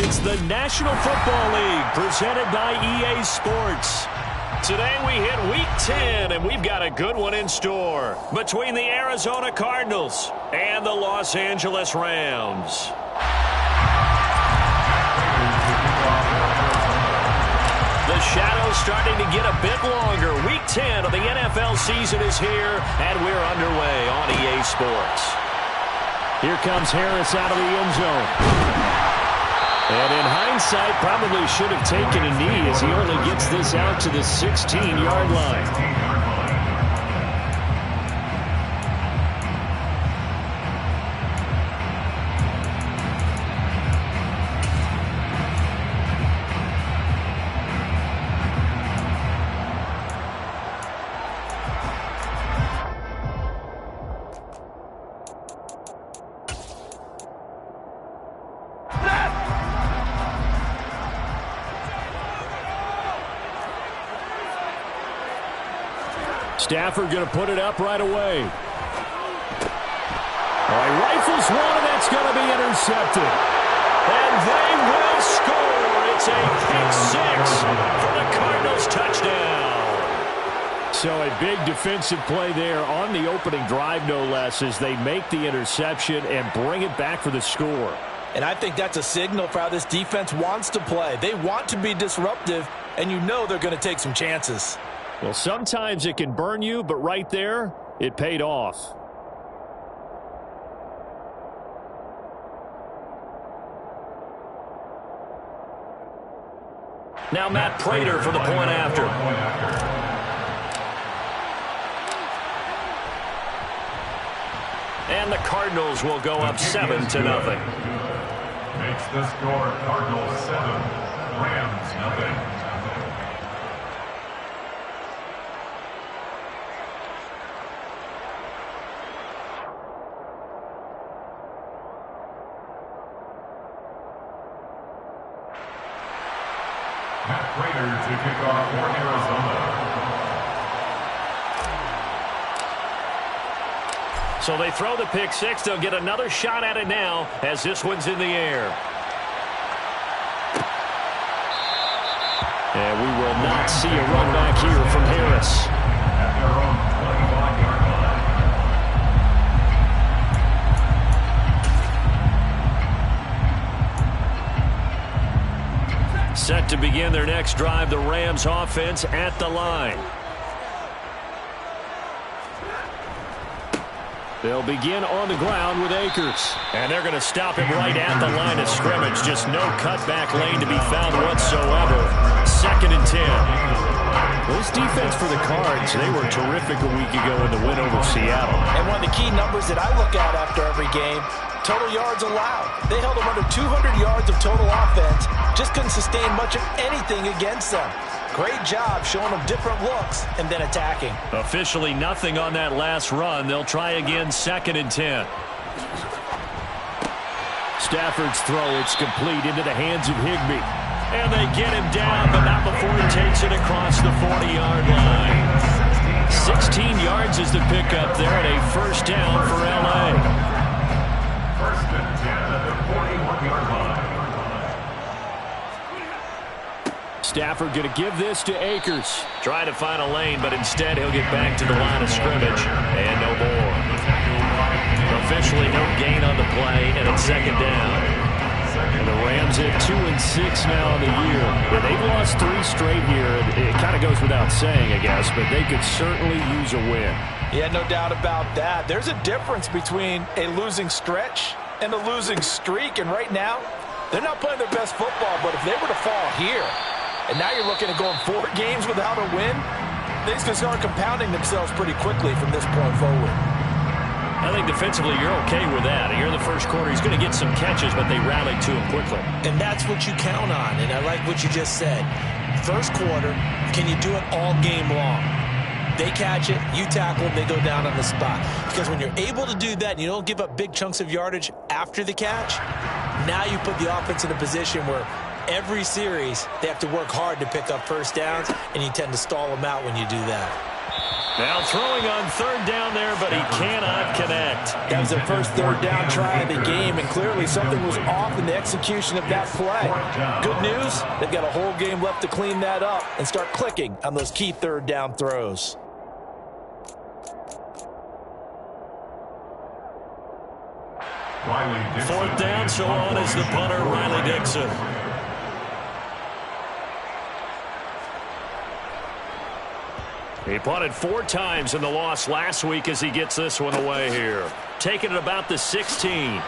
It's the National Football League presented by EA Sports. Today we hit Week 10, and we've got a good one in store between the Arizona Cardinals and the Los Angeles Rams. The shadow's starting to get a bit longer. Week 10 of the NFL season is here, and we're underway on EA Sports. Here comes Harris out of the end zone. And in hindsight, probably should have taken a knee as he only gets this out to the 16-yard line. Stafford going to put it up right away. He rifles one, and that's going to be intercepted. And they will score. It's a pick six for the Cardinals touchdown. So a big defensive play there on the opening drive, no less, as they make the interception and bring it back for the score. And I think that's a signal for how this defense wants to play. They want to be disruptive, and you know they're going to take some chances. Well, sometimes it can burn you, but right there, it paid off. Now Matt Prater for the point after. And the Cardinals will go up 7-0. Makes the score Cardinals 7, Rams 0. Matt Prater to kick off for Arizona. So they throw the pick six. They'll get another shot at it now as this one's in the air. And we will not see a run back here from Harris. At their own 25-yard line. Set to begin their next drive, the Rams offense at the line. They'll begin on the ground with Akers. And they're going to stop him right at the line of scrimmage. Just no cutback lane to be found whatsoever. 2nd and 10. This defense for the Cards, they were terrific a week ago in the win over Seattle. And one of the key numbers that I look at after every game, total yards allowed. They held them under 200 yards of total offense. Just couldn't sustain much of anything against them. Great job showing them different looks and then attacking. Officially nothing on that last run. They'll try again 2nd and 10. Stafford's throw, it's complete into the hands of Higbee. And they get him down, but not before he takes it across the 40-yard line. 16 yards is the pickup there, and a first down for L.A. 1st and 10 at the 41-yard line. Stafford going to give this to Akers. Try to find a lane, but instead he'll get back to the line of scrimmage. And no more. Officially no gain on the play, and it's 2nd down. And the Rams at 2-6 now on the year. Yeah, they've lost 3 straight here. It kind of goes without saying, I guess, but they could certainly use a win. Yeah, no doubt about that. There's a difference between a losing stretch and a losing streak, and right now, they're not playing their best football, but if they were to fall here, and now you're looking at going 4 games without a win, things can start compounding themselves pretty quickly from this point forward. I think defensively you're okay with that. Here in the first quarter, he's going to get some catches, but they rallied to him quickly. And that's what you count on, and I like what you just said. First quarter, can you do it all game long? They catch it, you tackle them, they go down on the spot. Because when you're able to do that and you don't give up big chunks of yardage after the catch, now you put the offense in a position where every series they have to work hard to pick up first downs, and you tend to stall them out when you do that. Now throwing on third down there, but he cannot connect. That was their first third down try of the game, and clearly something was off in the execution of that play. Good news, they've got a whole game left to clean that up and start clicking on those key third down throws. Fourth down, so on is the punter, Riley Dixon. He punted 4 times in the loss last week as he gets this one away here. Taking it about the 16. We'll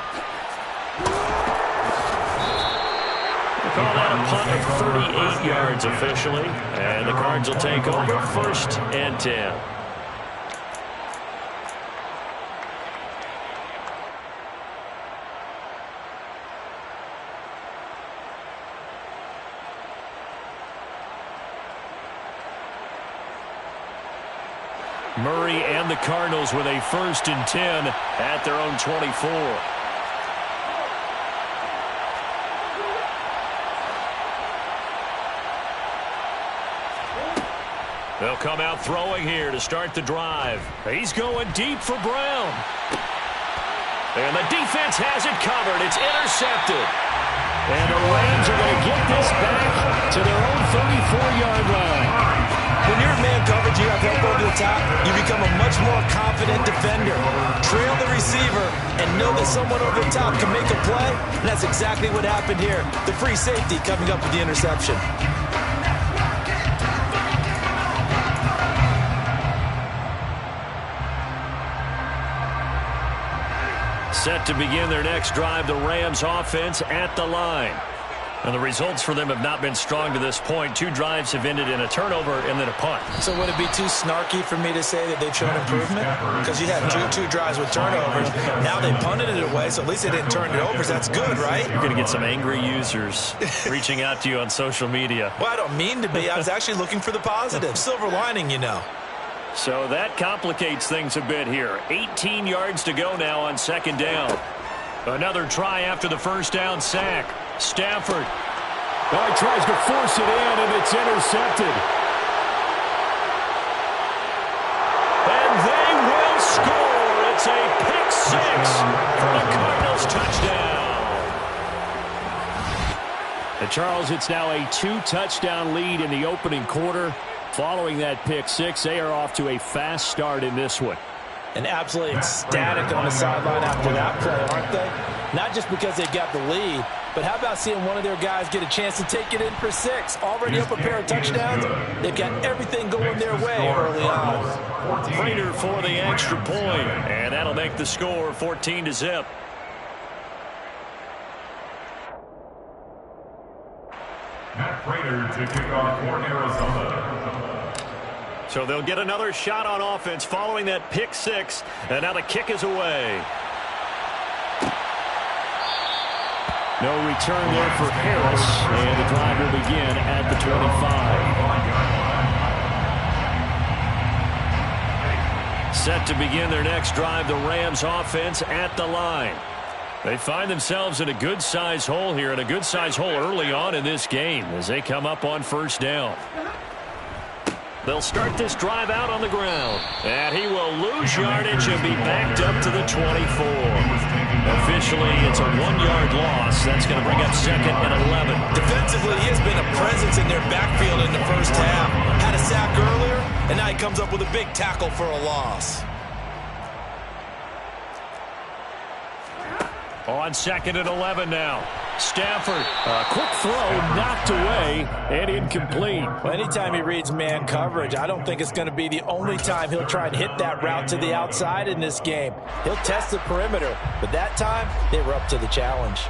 call that a punt of 38 yards officially. And the Cards will take over, first and 10. Murray and the Cardinals with a first and 10 at their own 24. They'll come out throwing here to start the drive. He's going deep for Brown. And the defense has it covered. It's intercepted. And the Rams are going to get this back to their own 34-yard line. When you're in man coverage, you have help over the top, you become a much more confident defender. Trail the receiver and know that someone over the top can make a play, and that's exactly what happened here. The free safety coming up with the interception. Set to begin their next drive, the Rams offense at the line. And the results for them have not been strong to this point. 2 drives have ended in a turnover and then a punt. So would it be too snarky for me to say that they've shown improvement? Because you had two drives with turnovers. Now they punted it away, so at least they didn't turn it over. So that's good, right? You're going to get some angry users reaching out to you on social media. Well, I don't mean to be. I was actually looking for the positive. Silver lining, you know. So that complicates things a bit here. 18 yards to go now on second down. Another try after the first down sack. Stafford. Oh, he tries to force it in, and it's intercepted. And they will score. It's a pick 6 for the Cardinals touchdown. And Charles, it's now a 2-touchdown lead in the opening quarter. Following that pick 6, they are off to a fast start in this one. And absolutely ecstatic on the sideline after that play, aren't they? Not just because they got the lead, but how about seeing one of their guys get a chance to take it in for 6? Already up a pair of touchdowns. They've got everything going their way early on. Prater for the extra point, and that'll make the score 14-0. Matt Prater to kick off for Arizona. So they'll get another shot on offense following that pick 6, and now the kick is away. No return there for Harris, and the drive will begin at the 25. Set to begin their next drive, the Rams offense at the line. They find themselves in a good-sized hole here, and a good-sized hole early on in this game as they come up on first down. They'll start this drive out on the ground, and he will lose yardage and be backed up to the 24. Officially, it's a 1-yard loss. That's going to bring up second and 11. Defensively, he has been a presence in their backfield in the first half. Had a sack earlier, and now he comes up with a big tackle for a loss. On second and 11 now. Stafford, a quick throw, knocked away, and incomplete. Well, anytime he reads man coverage, I don't think it's going to be the only time he'll try and hit that route to the outside in this game. He'll test the perimeter, but that time, they were up to the challenge.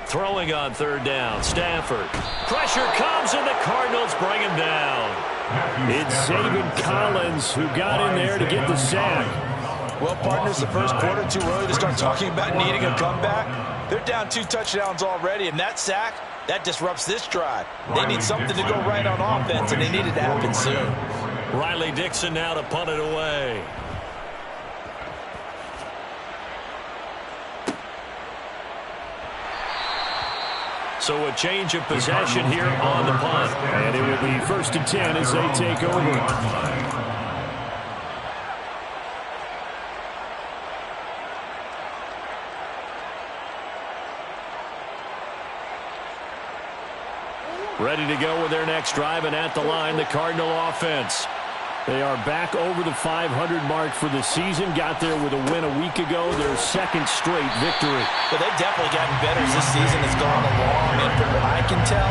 Throwing on third down, Stafford. Pressure comes, and the Cardinals bring him down. It's Zaven Collins who got in there to get the sack. Well, partners, the first quarter too early to start talking about needing a comeback. They're down 2 touchdowns already, and that sack, that disrupts this drive. They need something to go right on offense, and they need it to happen soon. Riley Dixon now to punt it away. So a change of possession here on the punt. And it will be 1st and 10 as they take over. Ready to go with their next drive, and at the line, the Cardinal offense. They are back over the 500 mark for the season. Got there with a win a week ago, their second straight victory. Well, they've definitely gotten better as this season has gone along, and from what I can tell,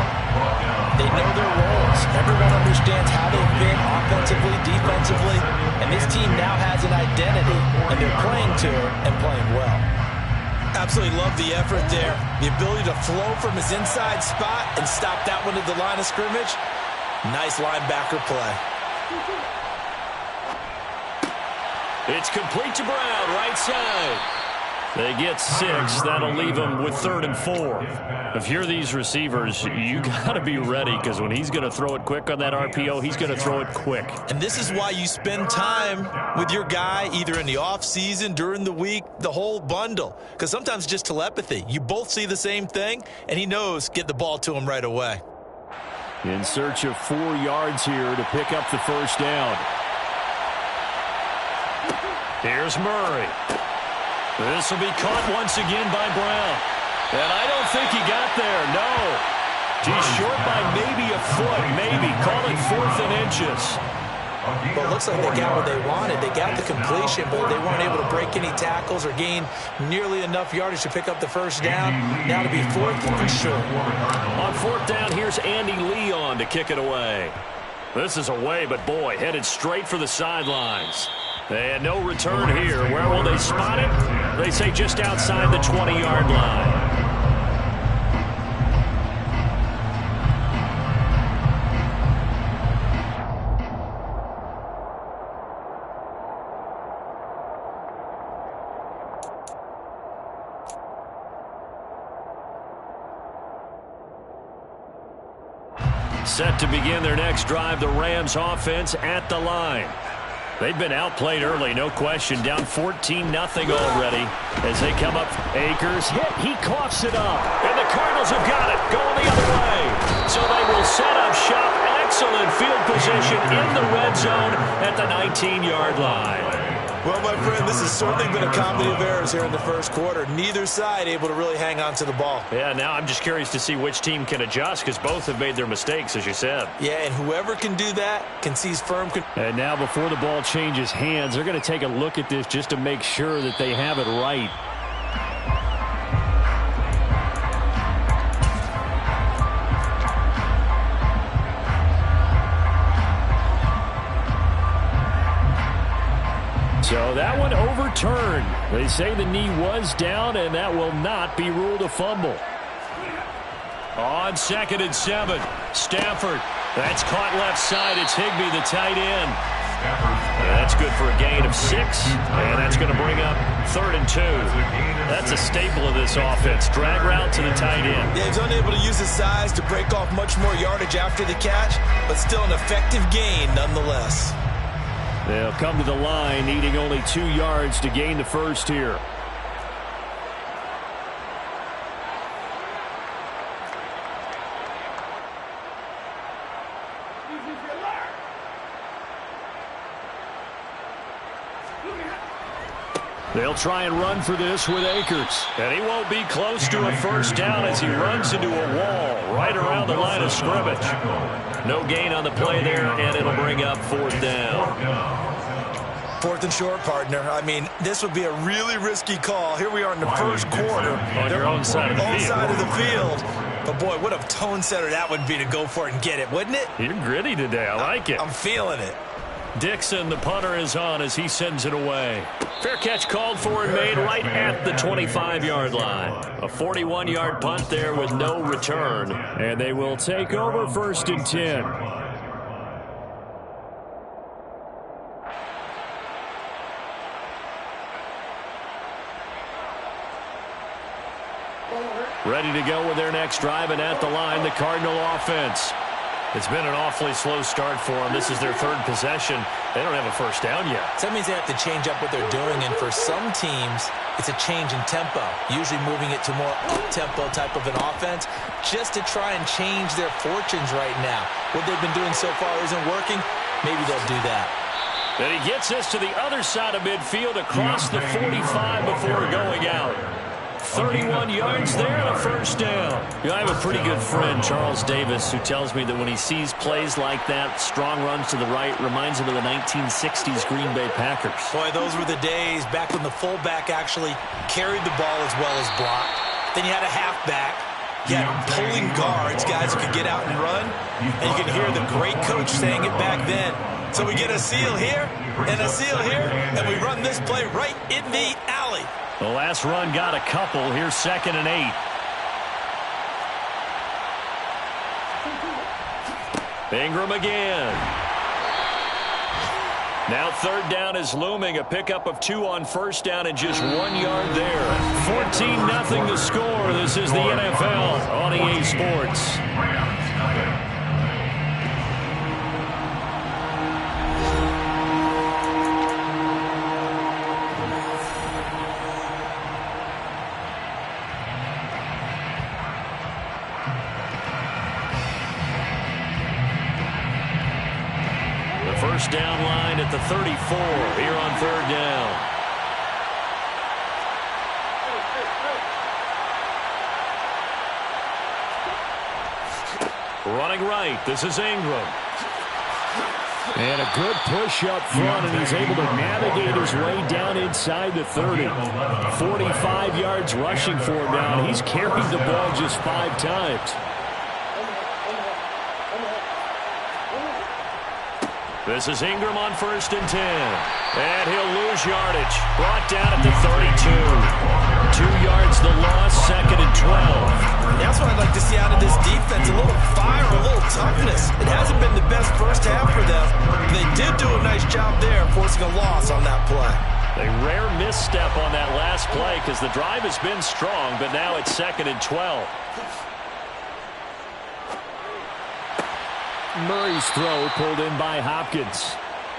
they know their roles. Everyone understands how they fit offensively, defensively, and this team now has an identity, and they're playing to it and playing well. Absolutely love the effort there. The ability to flow from his inside spot and stop that one at the line of scrimmage. Nice linebacker play. It's complete to Brown, right side. They get 6. That'll leave them with 3rd and 4. If you're these receivers, you got to be ready, because when he's going to throw it quick on that RPO, he's going to throw it quick. And this is why you spend time with your guy either in the offseason, during the week, the whole bundle. Because sometimes it's just telepathy. You both see the same thing, and he knows get the ball to him right away. In search of 4 yards here to pick up the first down. Here's Murray. This will be caught once again by Brown. And I don't think he got there, no. He's short by maybe a foot, maybe. Call it 4th and inches. Well, it looks like they got what they wanted. They got the completion, but they weren't able to break any tackles or gain nearly enough yardage to pick up the first down. Now to be 4th and short. On 4th down, here's Andy Leon to kick it away. This is away, but boy, headed straight for the sidelines. And no return here. Where will they spot it? They say just outside the 20-yard line. Set to begin their next drive, the Rams offense at the line. They've been outplayed early, no question. Down 14-0 already as they come up. Akers hit. He coughs it up. And the Cardinals have got it. Going the other way. So they will set up shop. Excellent field position in the red zone at the 19-yard line. Well, my friend, this has certainly been a comedy of errors here in the first quarter. Neither side able to really hang on to the ball. Yeah, now I'm just curious to see which team can adjust, because both have made their mistakes, as you said. Yeah, and whoever can do that can seize firm. And now before the ball changes hands, they're going to take a look at this just to make sure that they have it right. So that one overturned. They say the knee was down, and that will not be ruled a fumble. On 2nd and 7, Stafford. That's caught left side. It's Higbee, the tight end. And that's good for a gain of 6, and that's going to bring up 3rd and 2. That's a staple of this offense. Drag route to the tight end. Yeah, he's unable to use his size to break off much more yardage after the catch, but still an effective gain nonetheless. They'll come to the line, needing only 2 yards to gain the first here. They'll try and run for this with Akers. And he won't be close to a first down as he runs into a wall right around the line of scrimmage. No gain on the play there, and it'll bring up 4th down. 4th and short, partner. I mean, this would be a really risky call. Here we are in the first quarter. On your own side of the field. Side of the field. But, boy, what a tone setter that would be to go for it and get it, wouldn't it? You're gritty today. I like it. I'm feeling it. Dixon, the punter, is on as he sends it away. Fair catch called for and made right at the 25-yard line. A 41-yard punt there with no return. And they will take over 1st and 10. Ready to go with their next drive, and at the line, the Cardinal offense. It's been an awfully slow start for them. This is their third possession. They don't have a first down yet. So that means they have to change up what they're doing, and for some teams, it's a change in tempo, usually moving it to more up-tempo type of an offense just to try and change their fortunes right now. What they've been doing so far isn't working. Maybe they'll do that. And he gets us to the other side of midfield across the 45 before going out. 31 yards there and a first down. I have a pretty good friend, Charles Davis, who tells me that when he sees plays like that, strong runs to the right, reminds him of the 1960s Green Bay Packers. Boy, those were the days back when the fullback actually carried the ball as well as blocked. Then you had a halfback. You had pulling guards, guys who could get out and run. And you could hear the great coach saying it back then. So we get a seal here and a seal here, and we run this play right in the alley. The last run got a couple. Here's 2nd and 8. Ingram again. Now 3rd down is looming. A pickup of 2 on 1st down and just 1 yard there. 14-0 the score. This is the NFL on EA Sports. First down line at the 34 here on 3rd down. Running right, this is Ingram. And a good push up front, and he's able to navigate his way down inside the 30. 45 yards rushing for him now, and he's carried the ball just 5 times. This is Ingram on 1st and 10. And he'll lose yardage. Brought down at the 32. 2 yards the loss, 2nd and 12. That's what I'd like to see out of this defense. A little fire, a little toughness. It hasn't been the best first half for them. They did do a nice job there, forcing a loss on that play. A rare misstep on that last play because the drive has been strong, but now it's 2nd and 12. Murray's throw pulled in by Hopkins.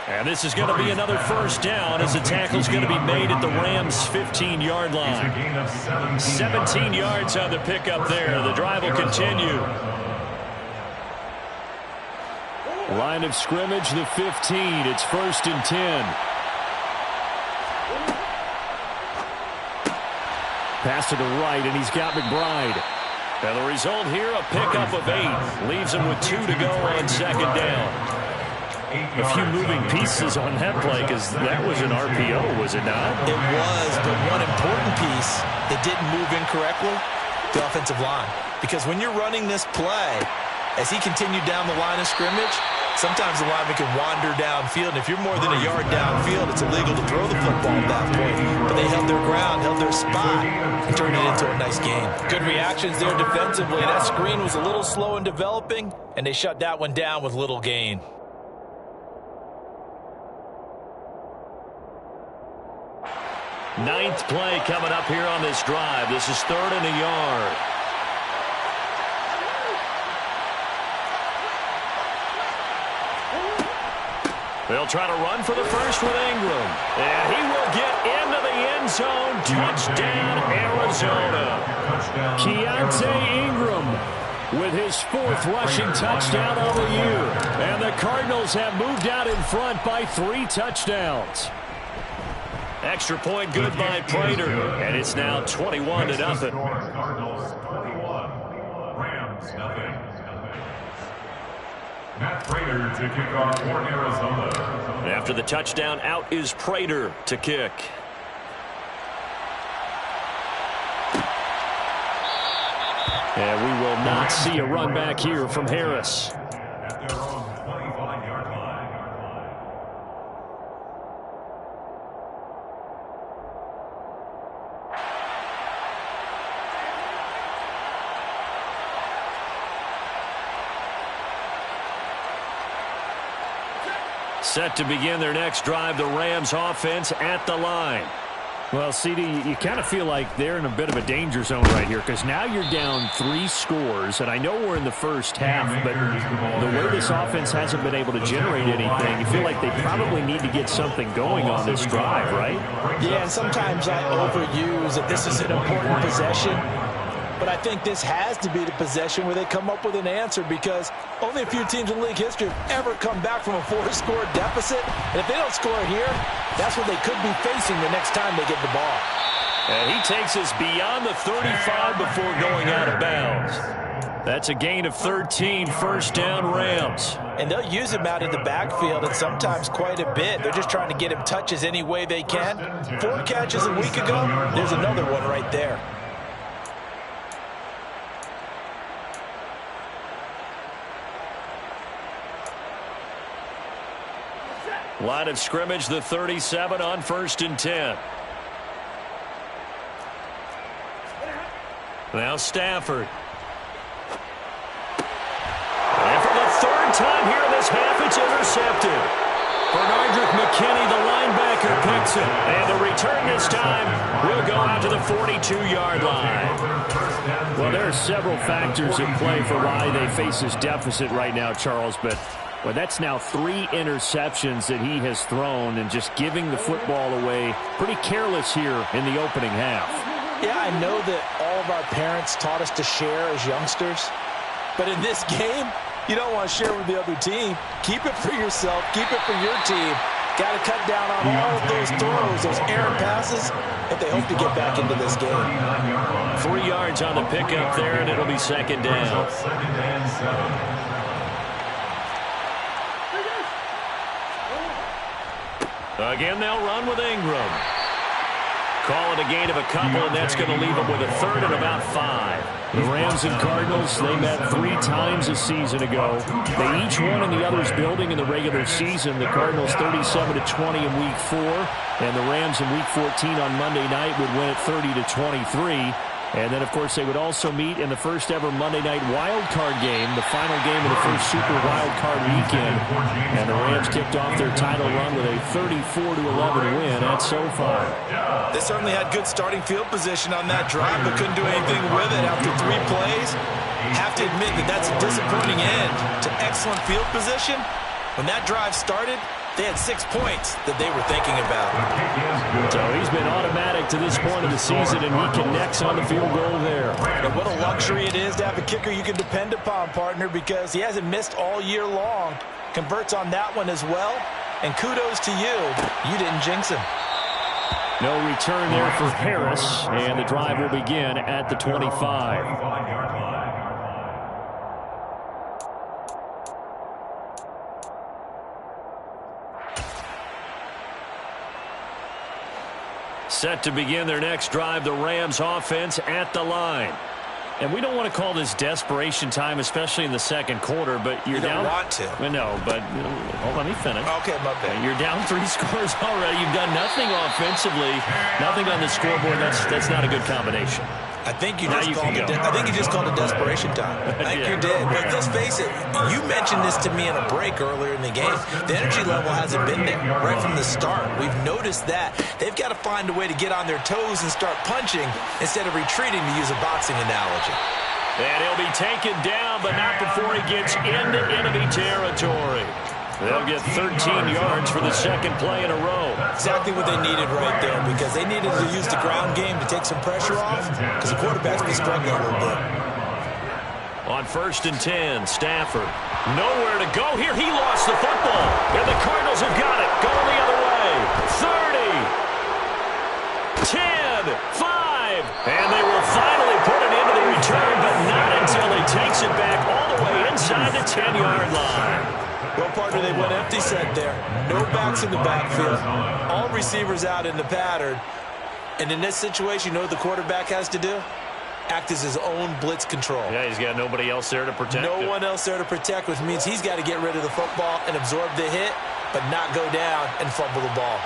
And this is going to be another first down as the tackle's going to be made at the Rams' 15-yard line. 17 yards on the pickup there. The drive will continue. Line of scrimmage, the 15. It's 1st and 10. Pass to the right, and he's got McBride. And the result here, a pickup of 8. Leaves him with 2 to go on 2nd down. A few moving pieces on that play because that was an RPO, was it not? It was, but one important piece that didn't move incorrectly, the offensive line. Because when you're running this play, as he continued down the line of scrimmage, sometimes the lineman can wander downfield, and if you're more than a yard downfield, it's illegal to throw the football at that point. But they held their ground, held their spot, and turned it into a nice game. Good reactions there defensively. That screen was a little slow in developing, and they shut that one down with little gain. Ninth play coming up here on this drive. This is 3rd and a yard. They'll try to run for the first with Ingram. And he will get into the end zone. Touchdown, Arizona. Keontae Ingram with his 4th rushing touchdown of the year. And the Cardinals have moved out in front by 3 touchdowns. Extra point good by Prater. And it's now 21-0. Cardinals 21, Rams nothing. Matt Prater to kick off for Arizona. After the touchdown, out is Prater to kick. And we will not see a run back here from Harris. At their own 25-yard line. Set to begin their next drive, the Rams offense at the line. Well, CD, you kind of feel like they're in a bit of a danger zone right here because now you're down 3 scores, and I know we're in the first half, but the way this offense hasn't been able to generate anything, you feel like they probably need to get something going on this drive, right? Yeah, and sometimes I overuse that this is an important possession, but I think this has to be the possession where they come up with an answer because only a few teams in league history have ever come back from a 4-score deficit. And if they don't score here, that's what they could be facing the next time they get the ball. And he takes us beyond the 35 before going out of bounds. That's a gain of 13, first down Rams. And they'll use him out in the backfield and sometimes quite a bit. They're just trying to get him touches any way they can. 4 catches a week ago, there's another one right there. Line of scrimmage, the 37 on 1st and 10. Now Stafford. And for the 3rd time here in this half, it's intercepted. Bernardrick McKinney, the linebacker, picks it. And the return this time will go out to the 42-yard line. Well, there are several factors at play for why they face this deficit right now, Charles, but well, that's now 3 interceptions that he has thrown and just giving the football away pretty careless here in the opening half. Yeah, I know that all of our parents taught us to share as youngsters, but in this game, you don't want to share with the other team. Keep it for yourself. Keep it for your team. Got to cut down on all of those throws, those errant passes, if they hope to get back into this game. 3 yards on the pickup there, and it'll be 2nd down. Again, they'll run with Ingram. Call it a gain of a couple, and that's going to leave them with a 3rd and about 5. The Rams and Cardinals, they met 3 times a season ago. They each won in the other's building in the regular season. The Cardinals 37-20 in Week 4, and the Rams in Week 14 on Monday night would win it 30-23. And then, of course, they would also meet in the first ever Monday night wild card game, the final game of the first Super Wild Card weekend. And the Rams kicked off their title run with a 34-11 win at SoFi. They certainly had good starting field position on that drive, but couldn't do anything with it after 3 plays. Have to admit that that's a disappointing end to excellent field position. When that drive started, they had 6 points that they were thinking about. So he's been automatic to this point of the season, and he connects on the field goal there. And what a luxury it is to have a kicker you can depend upon, partner, because he hasn't missed all year long. Converts on that one as well. And kudos to you. You didn't jinx him. No return there for Harris, and the drive will begin at the 25. Set to begin their next drive, the Rams offense at the line. And we don't want to call this desperation time, especially in the 2nd quarter, but you're down. You don't want to. No, but let me finish. Okay, my bad. You're down 3 scores already. You've done nothing offensively, nothing on the scoreboard. That's not a good combination. I think you just called it desperation time. I think you did. But let's face it, you mentioned this to me in a break earlier in the game. The energy level hasn't been there right from the start. We've noticed that. They've got to find a way to get on their toes and start punching instead of retreating, to use a boxing analogy. And he'll be taken down, but not before he gets into enemy territory. They'll get 13 yards for the 2nd play in a row. Exactly what they needed right there, because they needed to use the ground game to take some pressure off, because the quarterback's been struggling a little bit. On 1st and 10, Stafford. Nowhere to go here. He lost the football. And the Cardinals have got it. Going the other way. 30. 10. 5. And they will finally put it into the return, but not until he takes it back all the way inside the 10-yard line. Well, partner, they went empty set there. No backs in the backfield. All receivers out in the pattern. And in this situation, you know what the quarterback has to do? Act as his own blitz control. Yeah, he's got nobody else there to protect him. No one else there to protect, which means he's got to get rid of the football and absorb the hit, but not go down and fumble the ball.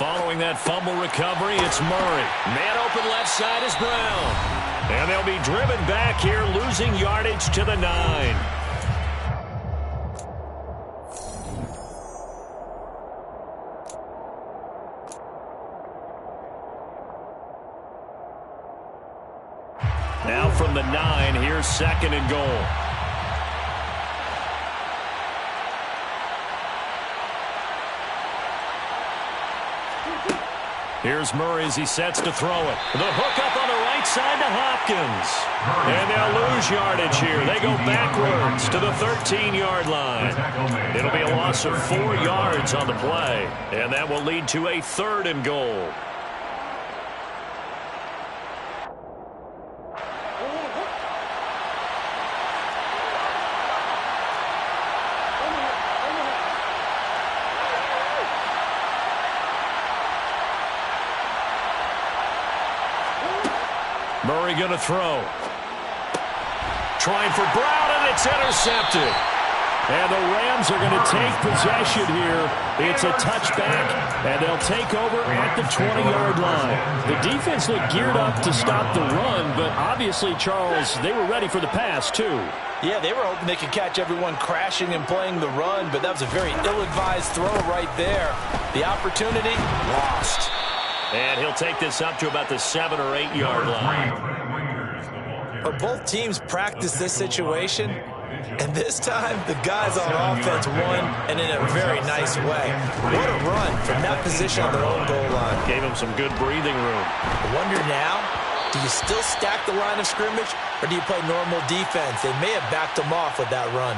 Following that fumble recovery, it's Murray. Man open left side is Brown. And they'll be driven back here, losing yardage to the 9. 2nd and goal. Here's Murray as he sets to throw it. The hook up on the right side to Hopkins. And they'll lose yardage here. They go backwards to the 13-yard line. It'll be a loss of 4 yards on the play. And that will lead to a 3rd and goal. Murray going to throw. Trying for Brown, and it's intercepted. And the Rams are going to take possession here. It's a touchback, and they'll take over at the 20-yard line. The defense looked geared up to stop the run, but obviously, Charles, they were ready for the pass, too. Yeah, they were hoping they could catch everyone crashing and playing the run, but that was a very ill-advised throw right there. The opportunity, lost. And he'll take this up to about the 7 or 8 yard line. But both teams practiced this situation, and this time the guys on offense won, and in a very nice way. What a run from that position on their own goal line. Gave them some good breathing room. I wonder now, do you still stack the line of scrimmage, or do you play normal defense? They may have backed them off with that run.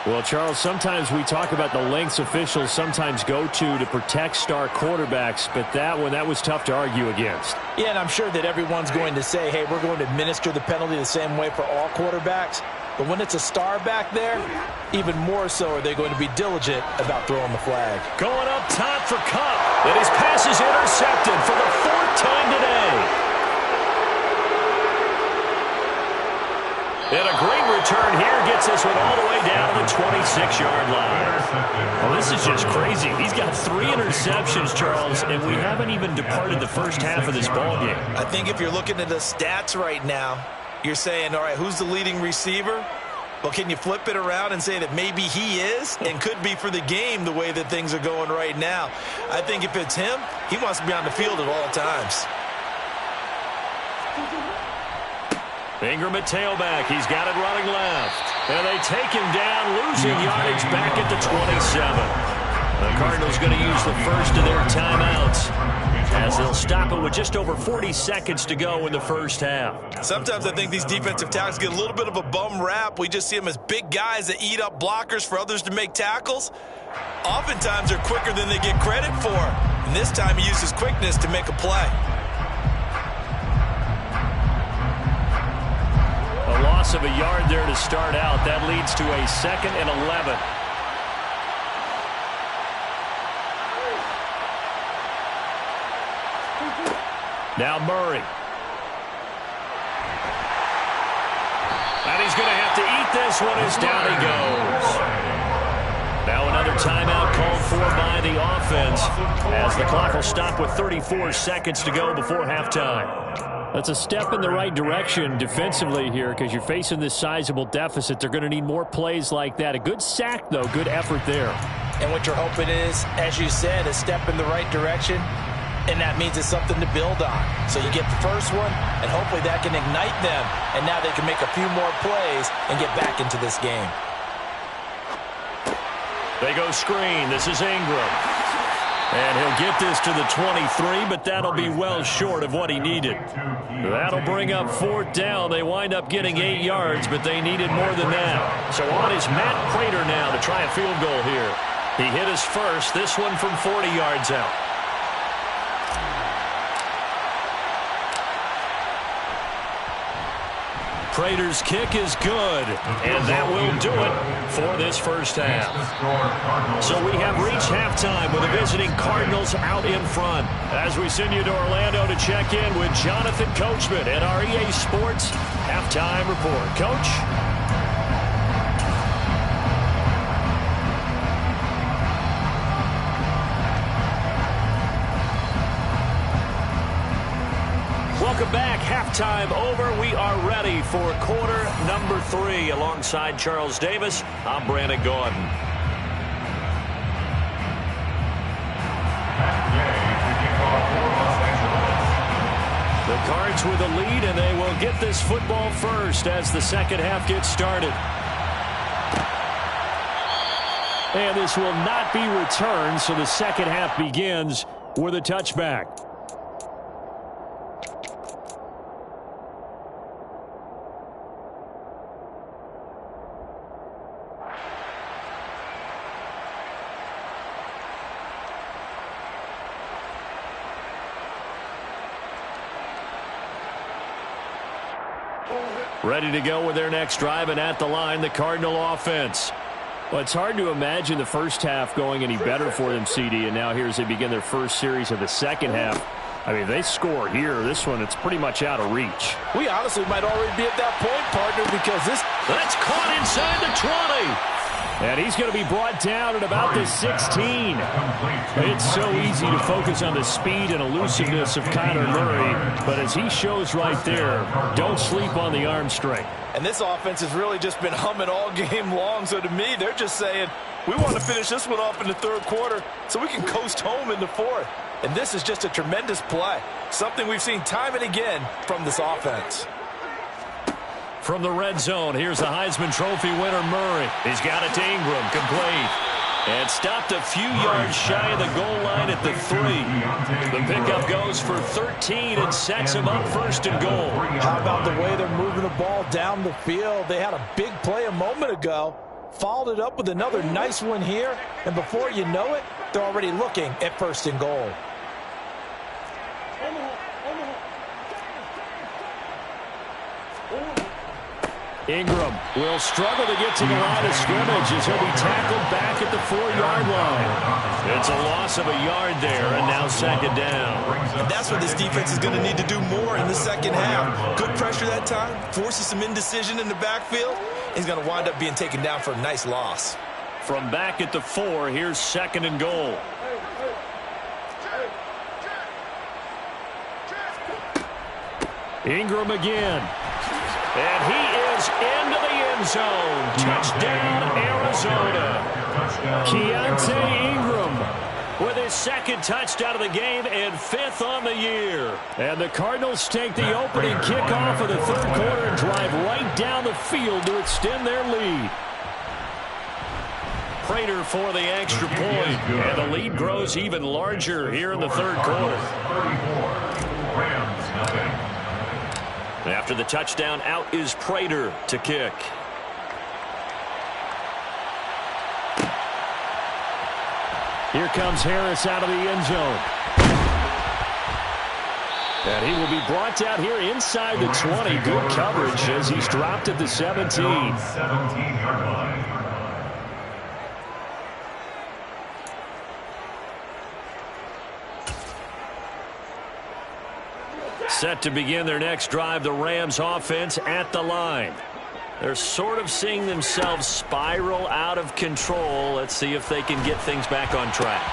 Well, Charles, sometimes we talk about the lengths officials sometimes go to protect star quarterbacks, but that was tough to argue against. Yeah, and I'm sure that everyone's going to say, hey, we're going to administer the penalty the same way for all quarterbacks. But when it's a star back there, even more so are they going to be diligent about throwing the flag. Going up top for Kupp, and his pass is intercepted for the 4th time today. And a great return here gets this one all the way down to the 26-yard line. Well, this is just crazy. He's got 3 interceptions, Charles, and we haven't even departed the first half of this ballgame. I think if you're looking at the stats right now, you're saying, all right, who's the leading receiver? Well, can you flip it around and say that maybe he is and could be for the game the way that things are going right now? I think if it's him, he wants to be on the field at all times. Ingram at tailback. He's got it running left. And they take him down, losing yardage back at the 27. The Cardinals going to use the first of their timeouts as they'll stop it with just over 40 seconds to go in the first half. Sometimes I think these defensive tackles get a little bit of a bum rap. We just see them as big guys that eat up blockers for others to make tackles. Oftentimes they're quicker than they get credit for. And this time he uses quickness to make a play. A loss of a yard there to start out. That leads to a 2nd and 11. Now Murray. And he's going to have to eat this one as down he goes. Now another timeout called for by the offense as the clock will stop with 34 seconds to go before halftime. That's a step in the right direction defensively here because you're facing this sizable deficit. They're going to need more plays like that. A good sack, though. Good effort there. And what you're hoping is, as you said, a step in the right direction, and that means it's something to build on. So you get the first one, and hopefully that can ignite them, and now they can make a few more plays and get back into this game. They go screen. This is Ingram. And he'll get this to the 23, but that'll be well short of what he needed. That'll bring up 4th down. They wind up getting 8 yards, but they needed more than that. So on is Matt Prater now to try a field goal here. He hit his first, this one from 40 yards out. Prater's kick is good, and that will do it for this first half. So we have reached halftime with the visiting Cardinals out in front. As we send you to Orlando to check in with Jonathan Coachman at our EA Sports Halftime Report. Coach? Welcome back. Halftime over. We are ready for quarter number 3. Alongside Charles Davis, I'm Brandon Gordon. The Cards with a lead, and they will get this football first as the second half gets started. And this will not be returned, so the second half begins with a touchback. Ready to go with their next drive, and at the line, the Cardinal offense. Well, it's hard to imagine the first half going any better for them, CD, and now here as they begin their first series of the second half. I mean, if they score here, this one, it's pretty much out of reach. We honestly might already be at that point, partner, because That's caught inside the 20. And he's going to be brought down at about the 16. It's so easy to focus on the speed and elusiveness of Kyler Murray, but as he shows right there, don't sleep on the arm strength. And this offense has really just been humming all game long, so to me, they're just saying, we want to finish this one off in the third quarter so we can coast home in the fourth. And this is just a tremendous play, something we've seen time and again from this offense. From the red zone, here's the Heisman Trophy winner, Murray. He's got it to Ingram, complete. And stopped a few yards shy of the goal line at the 3. The pickup goes for 13 and sets him up first and goal. How about the way they're moving the ball down the field? They had a big play a moment ago, followed it up with another nice one here, and before you know it, they're already looking at first and goal. Ingram will struggle to get to the line of scrimmage as he'll be tackled back at the 4-yard line. It's a loss of a yard there, and now second down. And that's what this defense is going to need to do more in the second half. Good pressure that time, forces some indecision in the backfield. He's going to wind up being taken down for a nice loss. From back at the 4, here's second and goal. Ingram again. And he is into the end zone. Touchdown, Arizona. Keontae Ingram with his second touchdown of the game and 5th on the year. And the Cardinals take the opening kickoff of the third quarter and drive right down the field to extend their lead. Prater for the extra point. And the lead grows even larger here in the third quarter. After the touchdown, out is Prater to kick. Here comes Harris out of the end zone. And he will be brought down here inside the 20. Good coverage as he's dropped at the 17. 17-yard line. Set to begin their next drive, the Rams offense at the line. They're sort of seeing themselves spiral out of control. Let's see if they can get things back on track.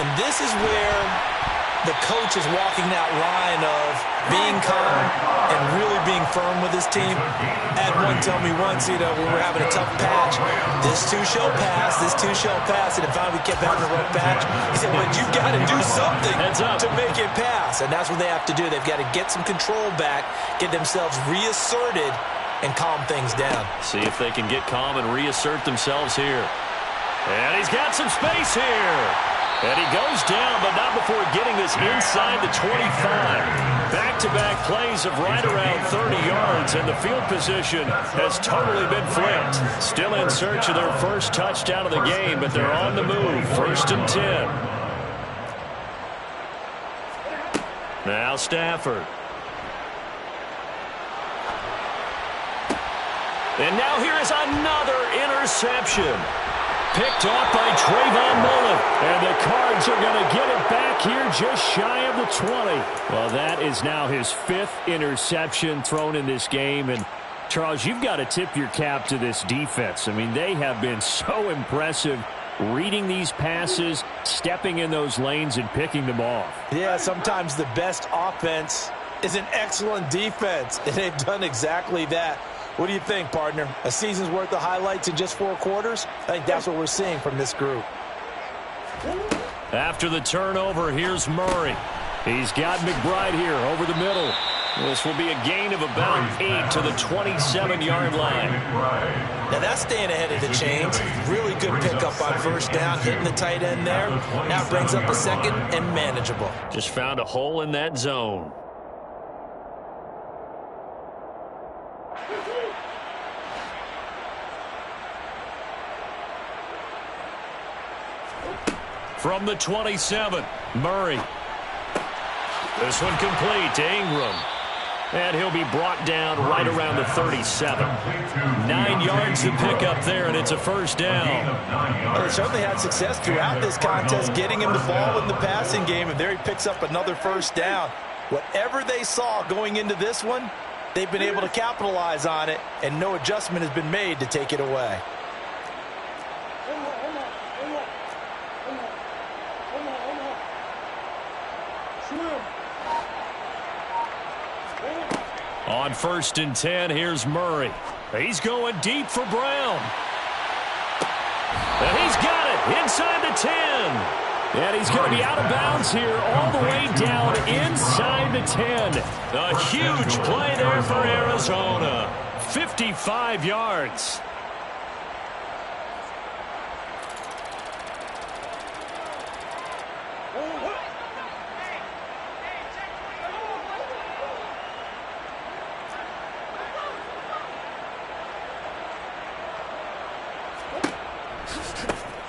And this is where the coach is walking that line of being calm and really being firm with his team. Had one tell me once, when we were having a tough patch, this too shall pass, this too shall pass, and if finally we kept having a rough patch, he said, but you've got to do something to make it pass. And that's what they have to do. They've got to get some control back, get themselves reasserted, and calm things down. See if they can get calm and reassert themselves here. And he's got some space here. And he goes down, but not before getting this inside the 25. Back-to-back plays of right around 30 yards, and the field position has totally been flipped. Still in search of their first touchdown of the game, but they're on the move. 1st and 10. Now Stafford. And now here is another interception. Picked off by Trayvon Mullen. And the Cards are going to get it back here just shy of the 20. Well, that is now his 5th interception thrown in this game. And, Charles, you've got to tip your cap to this defense. I mean, they have been so impressive reading these passes, stepping in those lanes, and picking them off. Yeah, sometimes the best offense is an excellent defense, and they've done exactly that. What do you think, partner? A season's worth of highlights in just 4 quarters? I think that's what we're seeing from this group. After the turnover, here's Murray. He's got McBride here over the middle. This will be a gain of about 8 to the 27-yard line. Now that's staying ahead of the chains. Really good pickup on first down, hitting the tight end there. Now it brings up a second and manageable. Just found a hole in that zone. From the 27, Murray. This one complete to Ingram. And he'll be brought down right around the 37. 9 yards to pick up there, and it's a first down. Well, they certainly had success throughout this contest, getting him the ball in the passing game, and there he picks up another first down. Whatever they saw going into this one, they've been able to capitalize on it, and no adjustment has been made to take it away. On 1st and 10, here's Murray. He's going deep for Brown. And he's got it inside the 10. And he's going to be out of bounds here all the way down inside the 10. A huge play there for Arizona. 55 yards.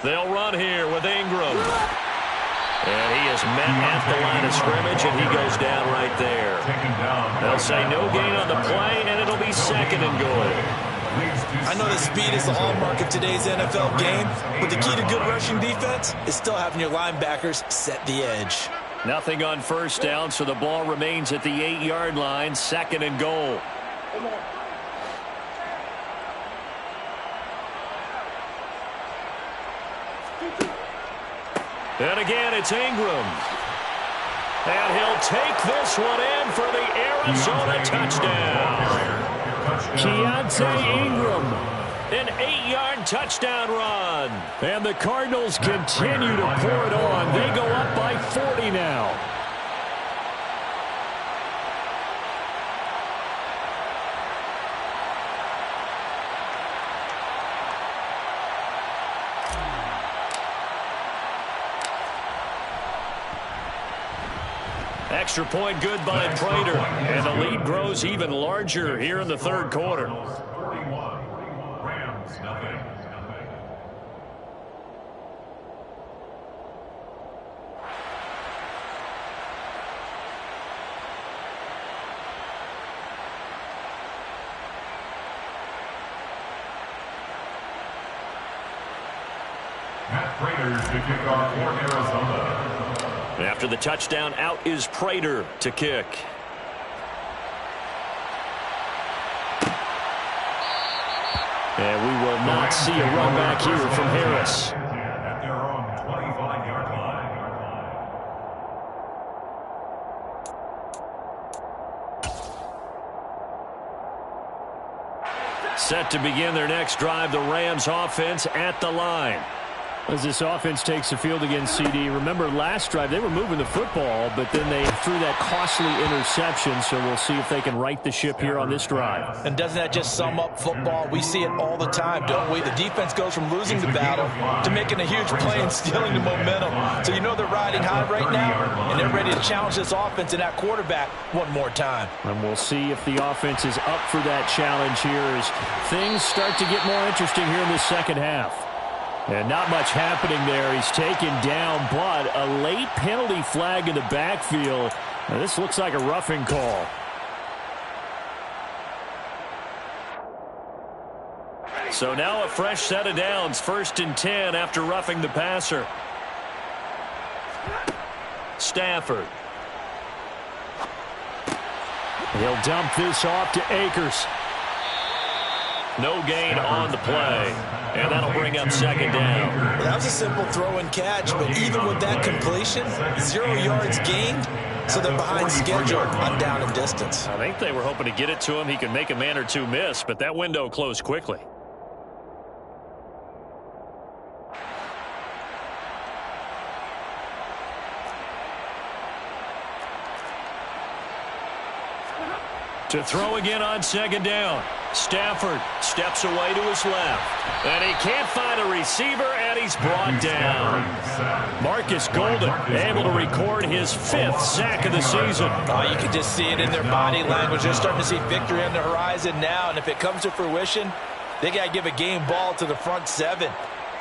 They'll run here with Ingram. And he is met at the line of scrimmage, and he goes down right there. They'll say no gain on the play, and it'll be 2nd and goal. I know that speed is the hallmark of today's NFL game, but the key to good rushing defense is still having your linebackers set the edge. Nothing on first down, so the ball remains at the 8-yard line, 2nd and goal. And again, it's Ingram. And he'll take this one in for the Arizona touchdown. Keontae Ingram, an 8-yard touchdown run. And the Cardinals continue to pour it on. They go up by 40 now. Extra point good by Prater. And the lead grows even larger here in the 3rd quarter. Matt Prater to kick off for Arizona. After the touchdown, out is Prater to kick. And we will not see a run back here from Harris. At their own 25-yard line. Set to begin their next drive, the Rams offense at the line. As this offense takes the field against CD, remember last drive they were moving the football, but then they threw that costly interception, so we'll see if they can right the ship here on this drive. And doesn't that just sum up football? We see it all the time, don't we? The defense goes from losing the battle to making a huge play and stealing the momentum. So you know they're riding high right now, and they're ready to challenge this offense and that quarterback one more time. And we'll see if the offense is up for that challenge here as things start to get more interesting here in the 2nd half. And not much happening there. He's taken down, but a late penalty flag in the backfield. Now, this looks like a roughing call. So now a fresh set of downs. 1st and 10 after roughing the passer. Stafford. He'll dump this off to Akers. No gain on the play. And that'll bring up 2nd down. Well, that was a simple throw and catch, but even with that completion, 0 yards gained, so they're behind schedule on down and distance. I think they were hoping to get it to him. He could make a man or two miss, but that window closed quickly. To throw again on second down. Stafford steps away to his left. And he can't find a receiver, and he's brought down. Marcus Golden able to record his 5th sack of the season. Oh, you can just see it in their body language. They're starting to see victory on the horizon now, and if it comes to fruition, they got to give a game ball to the front 7.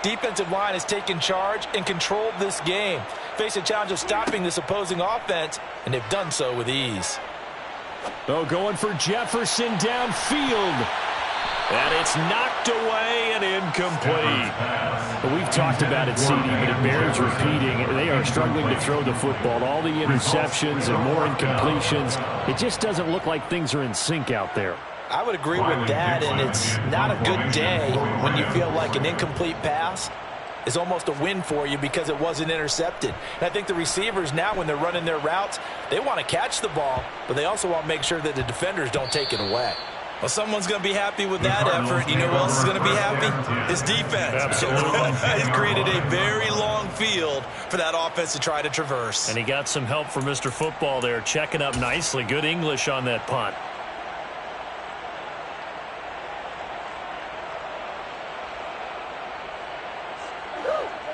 Defensive line has taken charge and controlled this game. Face a challenge of stopping this opposing offense, and they've done so with ease. Oh, going for Jefferson downfield. And it's knocked away and incomplete. Well, we've talked about it, CD, but it bears repeating. They are struggling to throw the football. All the interceptions and more incompletions. It just doesn't look like things are in sync out there. I would agree with that, and it's not a good day when you feel like an incomplete pass is almost a win for you because it wasn't intercepted. And I think the receivers now, when they're running their routes, they want to catch the ball, but they also want to make sure that the defenders don't take it away. Well, someone's going to be happy with that effort. You know who else is going to be happy? His defense. Absolutely. He's created a very long field for that offense to try to traverse. And he got some help from Mr. Football there, checking up nicely. Good English on that punt.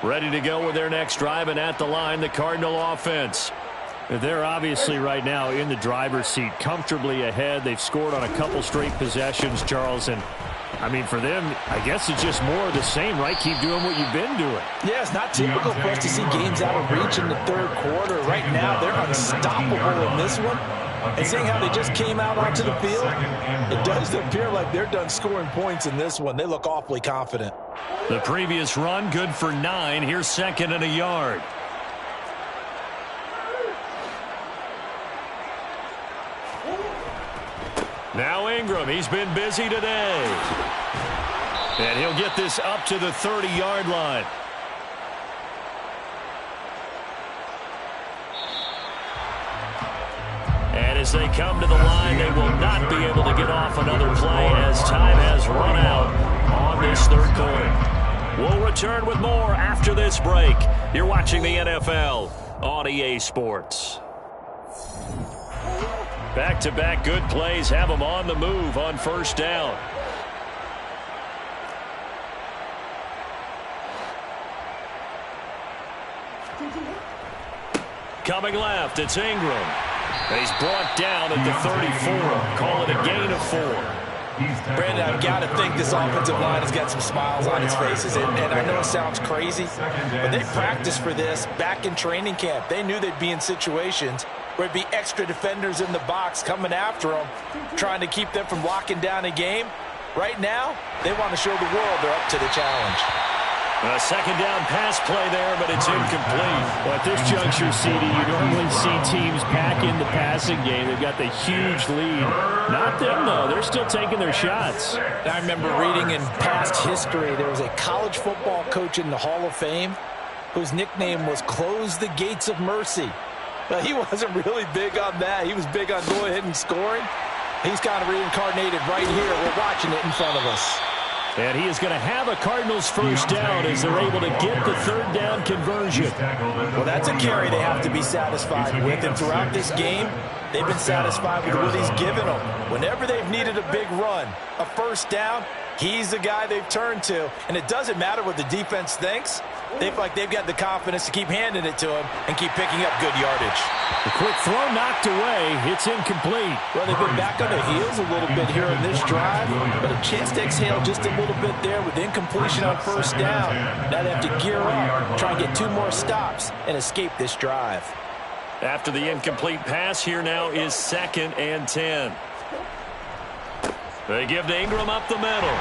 Ready to go with their next drive, and at the line, the Cardinal offense. They're obviously right now in the driver's seat, comfortably ahead. They've scored on a couple straight possessions, Charles. And, I mean, for them, I guess it's just more of the same, right? Keep doing what you've been doing. Yeah, it's not typical for us to see games out of reach in the third quarter. Right now, they're unstoppable in this one. And seeing how they just came out onto the field, it does appear like they're done scoring points in this one. They look awfully confident. The previous run, good for 9. Here's 2nd and a yard. Now Ingram, he's been busy today. And he'll get this up to the 30-yard line. And as they come to the line, they will not be able to get off another play as time has run out on this third quarter. We'll return with more after this break. You're watching the NFL on EA Sports. Back-to-back good plays have them on the move on first down. Coming left, it's Ingram. He's brought down at the 34. Call it a gain of 4. Brandon, I've got to think this offensive line has got some smiles on its faces. And I know it sounds crazy, but they practiced for this back in training camp. They knew they'd be in situations where it'd be extra defenders in the box coming after them, trying to keep them from locking down a game. Right now, they want to show the world they're up to the challenge. A second down pass play there, but it's incomplete. Well, at this juncture, CD, you normally see teams pack in the passing game. They've got the huge lead. Not them, though. They're still taking their shots. I remember reading in past history, there was a college football coach in the Hall of Fame whose nickname was Close the Gates of Mercy. But he wasn't really big on that. He was big on going ahead and scoring. He's kind of reincarnated right here. We're watching it in front of us. And he is going to have a Cardinals first down as they're able to get the third down conversion. Well, that's a carry they have to be satisfied with. And throughout this game, they've been satisfied with what he's given them. Whenever they've needed a big run, a first down, he's the guy they've turned to. And it doesn't matter what the defense thinks. They feel like they've got the confidence to keep handing it to him and keep picking up good yardage. The quick throw knocked away. It's incomplete. Well, they've been back on their heels a little bit here in this drive, but a chance to exhale just a little bit there with incompletion on first down. Now they have to gear up, try and get 2 more stops, and escape this drive. After the incomplete pass, here now is 2nd and 10. They give to Ingram up the middle.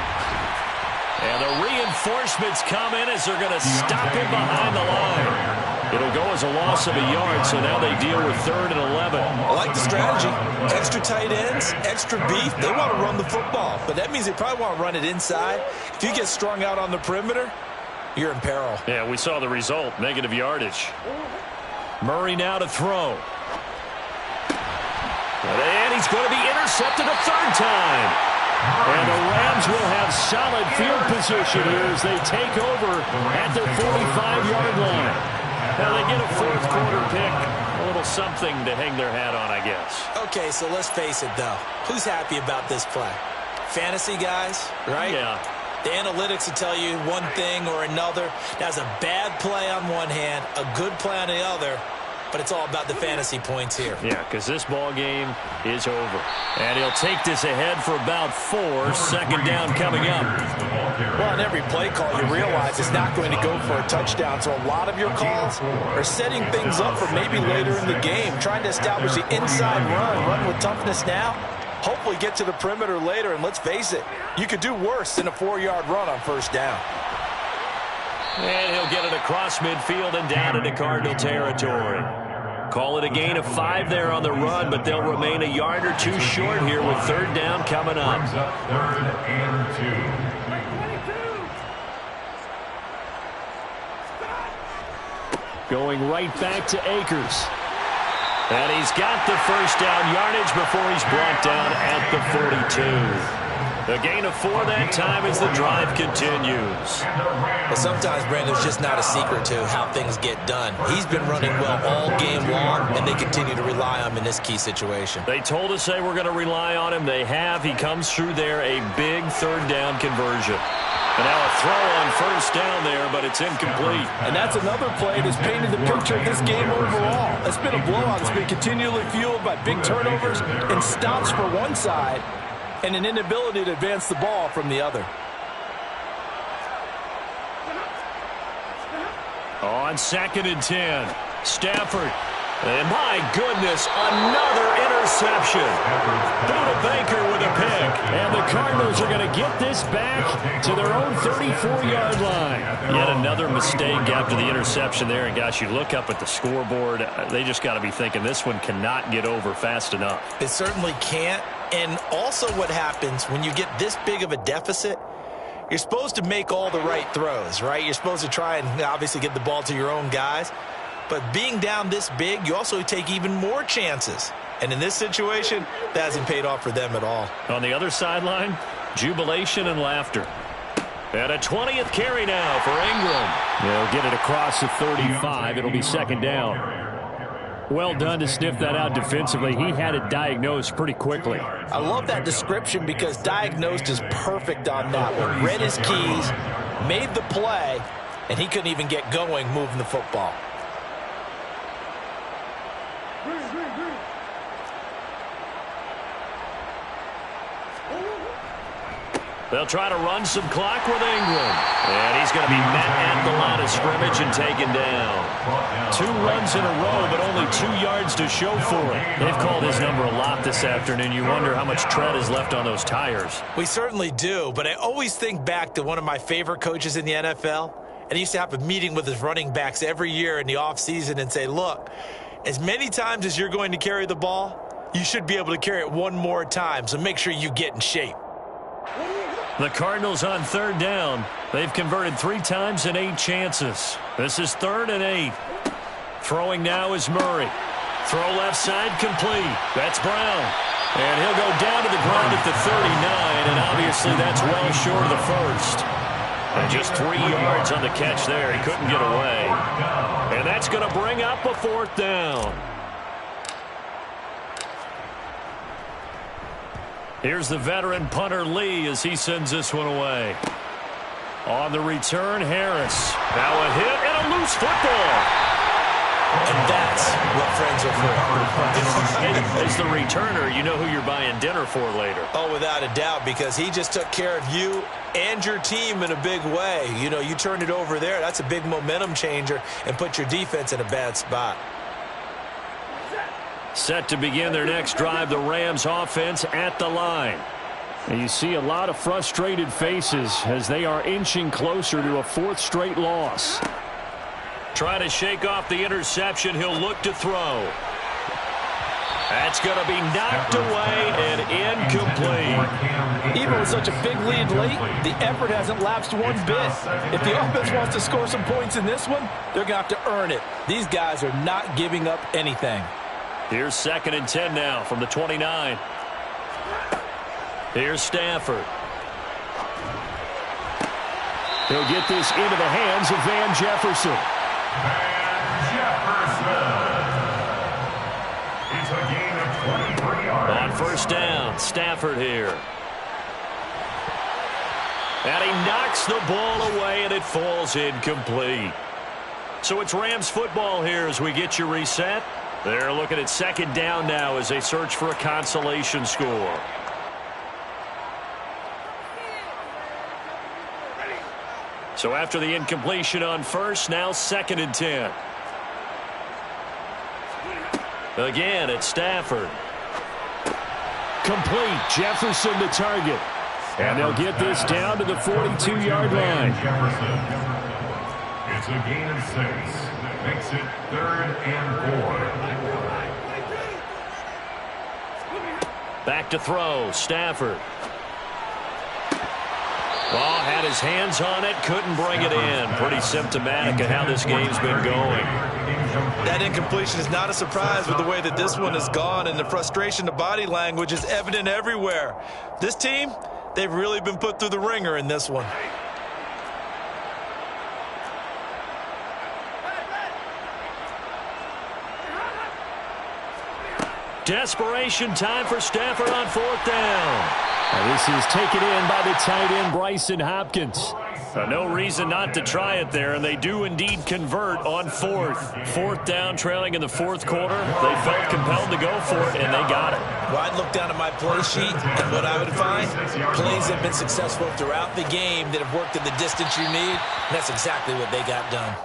And the reinforcements come in as they're going to stop him behind the line. It'll go as a loss of a yard, so now they deal with 3rd and 11. I like the strategy. Extra tight ends, extra beef. They want to run the football, but that means they probably want to run it inside. If you get strung out on the perimeter, you're in peril. Yeah, we saw the result, negative yardage. Murray now to throw. And he's going to be intercepted a 3rd time. And the Rams will have solid field position here as they take over at their 45-yard line. Well, they get a fourth quarter pick. A little something to hang their hat on, I guess. Okay, so let's face it, though. Who's happy about this play? Fantasy guys, right? Yeah. The analytics will tell you one thing or another. That's a bad play on one hand, a good play on the other. But it's all about the fantasy points here. Yeah, because this ball game is over. And he'll take this ahead for about 4. Second down coming up. Well, on every play call, you realize it's not going to go for a touchdown. So a lot of your calls are setting things up for maybe later in the game, trying to establish the inside run with toughness now. Hopefully get to the perimeter later. And let's face it, you could do worse than a 4-yard run on first down. And he'll get it across midfield and down into Cardinal territory. Call it a gain of 5 there on the run, but they'll remain a yard or 2 short here with third down coming up. Third and 2. Going right back to Akers. And he's got the first down yardage before he's brought down at the 42. A gain of 4 that time as the drive continues. Well, sometimes, Brandon, it's just not a secret to how things get done. He's been running well all game long, and they continue to rely on him in this key situation. They told us they were going to rely on him. They have. He comes through there, a big third down conversion. And now a throw on first down there, but it's incomplete. And that's another play that's painted the picture of this game overall. It's been a blowout. It's been continually fueled by big turnovers and stops for one side and an inability to advance the ball from the other. On 2nd and 10, Stafford. And my goodness, another interception. Buda Baker with a pick. And the Cardinals are going to get this back to their own 34-yard line. Yet another mistake after the interception there. And, gosh, you look up at the scoreboard, they just got to be thinking this one cannot get over fast enough. It certainly can't. And also what happens when you get this big of a deficit, you're supposed to make all the right throws, right? You're supposed to try and obviously get the ball to your own guys. But being down this big, you also take even more chances. And in this situation, that hasn't paid off for them at all. On the other sideline, jubilation and laughter. And a 20th carry now for Ingram. They'll get it across the 35. It'll be second down. Well done to sniff that out defensively. He had it diagnosed pretty quickly. I love that description because diagnosed is perfect on that one. Read his keys, made the play, and he couldn't even get going moving the football. They'll try to run some clock with Ingram. And he's going to be met at the line of scrimmage and taken down. 2 runs in a row, but only 2 yards to show for it. They've called his number a lot this afternoon. You wonder how much tread is left on those tires. We certainly do, but I always think back to one of my favorite coaches in the NFL. And he used to have a meeting with his running backs every year in the offseason and say, look, as many times as you're going to carry the ball, you should be able to carry it one more time, so make sure you get in shape. The Cardinals on third down. They've converted 3 times in 8 chances. This is 3rd and 8. Throwing now is Murray. Throw left side complete. That's Brown. And he'll go down to the ground at the 39, and obviously that's well short of the first. And just 3 yards on the catch there. He couldn't get away. And that's going to bring up a 4th down. Here's the veteran punter Lee as he sends this one away. On the return, Harris. Now a hit and a loose football. And that's what friends are for. As the returner, you know who you're buying dinner for later. Oh, without a doubt, because he just took care of you and your team in a big way. You know, you turned it over there. That's a big momentum changer and put your defense in a bad spot. Set to begin their next drive, the Rams offense at the line. And you see a lot of frustrated faces as they are inching closer to a 4th straight loss. Trying to shake off the interception. He'll look to throw. That's going to be knocked away and incomplete. Even with such a big lead late, the effort hasn't lapsed one bit. If the offense wants to score some points in this one, they're going to have to earn it. These guys are not giving up anything. Here's 2nd and 10 now from the 29. Here's Stafford. He'll get this into the hands of Van Jefferson. first down. Stafford here. And he knocks the ball away, and it falls incomplete. So it's Rams football here as we get you reset. They're looking at second down now as they search for a consolation score. So after the incompletion on first, now 2nd and 10. Again, it's Stafford. Complete. Jefferson the target. And they'll get this down to the 42-yard line. It's a gain of 6. Makes it 3rd and 4. Back to throw. Stafford. Ball had his hands on it. Couldn't bring it in. Pretty symptomatic of how this game's been going. That incompletion is not a surprise with the way that this one has gone, and the frustration, the body language is evident everywhere. This team, they've really been put through the ringer in this one. Desperation time for Stafford on 4th down. And this is taken in by the tight end, Bryson Hopkins. No reason not to try it there, and they do indeed convert on 4th. 4th down, trailing in the 4th quarter. They felt compelled to go for it, and they got it. Well, I'd look down at my play sheet, and what I would find, plays have been successful throughout the game that have worked at the distance you need, and that's exactly what they got done.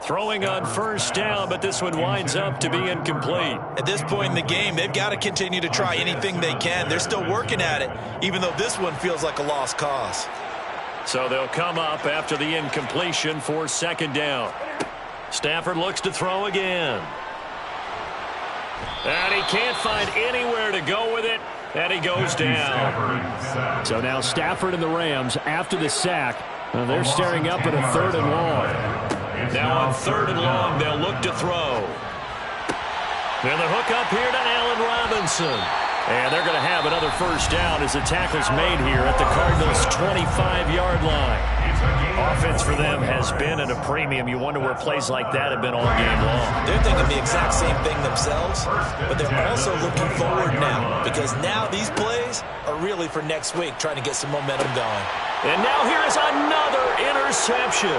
Throwing on 1st down, but this one winds up to be incomplete. At this point in the game, they've got to continue to try anything they can. They're still working at it, even though this one feels like a lost cause. So they'll come up after the incompletion for 2nd down. Stafford looks to throw again. And he can't find anywhere to go with it, and he goes down. So now Stafford and the Rams, after the sack, they're staring up at a 3rd and long. Now on 3rd and long, they'll look to throw. And the hook up here to Allen Robinson. And they're going to have another 1st down as the tackle's made here at the Cardinals' 25-yard line. Offense for them has been at a premium. You wonder where plays like that have been all game long. They're thinking the exact same thing themselves, but they're also looking forward now, because now these plays are really for next week, trying to get some momentum going. And now here's another interception.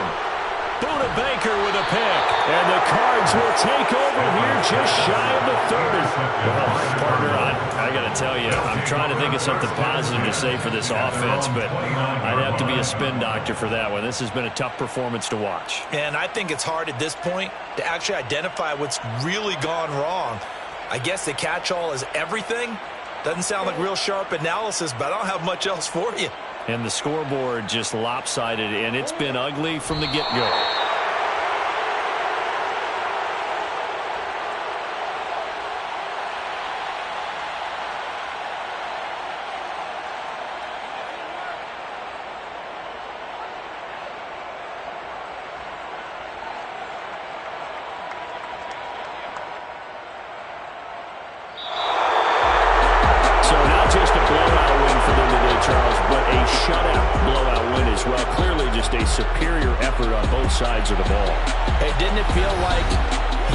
Buda Baker with a pick. And the Cards will take over here just shy of the 30. Well, partner, I got to tell you, I'm trying to think of something positive to say for this offense, but I'd have to be a spin doctor for that one. This has been a tough performance to watch. And I think it's hard at this point to actually identify what's really gone wrong. I guess the catch-all is everything. Doesn't sound like real sharp analysis, but I don't have much else for you. And the scoreboard just lopsided, and it's been ugly from the get-go. Superior effort on both sides of the ball. Hey, didn't it feel like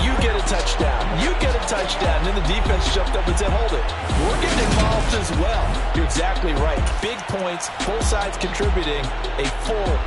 you get a touchdown, you get a touchdown, and then the defense jumped up and said, hold it, we're getting involved as well. You're exactly right. Big points, both sides contributing, a full.